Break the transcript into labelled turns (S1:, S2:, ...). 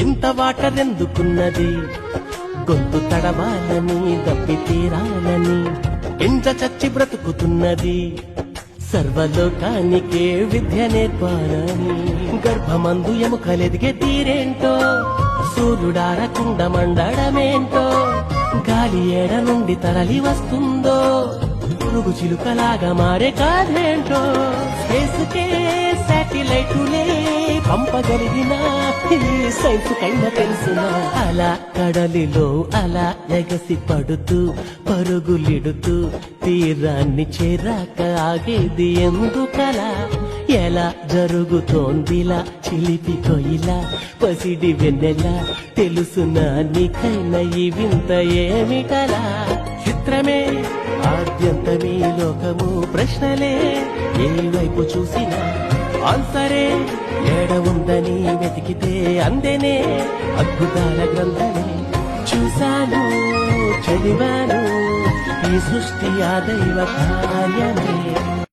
S1: ఇంత వాటర్ ఎందుకున్నది, గొంతు తడవాలని దప్పి తీరాలని ఎంజ చచ్చి బ్రతుకుతున్నది. సర్వలోకానికే విద్య నేర్పాలని గర్భమందు ఎముకలెదిగే తీరేంటో, సూర్యుడారకుండ మండడమేంటో, గాలి ఏడ నుండి తరలి వస్తుందో, పురుగు చిలుకలాగా మారే కాదేంటో. స్పేసుకే శాటిలైటులే పంపగలిగిన ఈ సైన్స్ కైనా తెలుసునా. అలా కడలిలో అలా ఎగసి పడుతూ పరుగులిడుతూ తీరాన్ని చేరాక ఆగేది ఎందుకలా. ఎలా జరుగుతోందిలా చిలిపి కొయిలా పసిడి వెన్నెలా, తెలుసునా నీకైనా ఈ వింత ఏమిటలా. చిత్రమే ఆద్యంతమీ లోకము, ప్రశ్నలే ఏ వైపు చూసినా ఆన్సరే ఏడ ఉందని వెతికితే అందేనే అద్భుతాల గ్రంథమే. చూశాను చదివాను ఈ సృష్టి ఆ దైవ కార్యమే.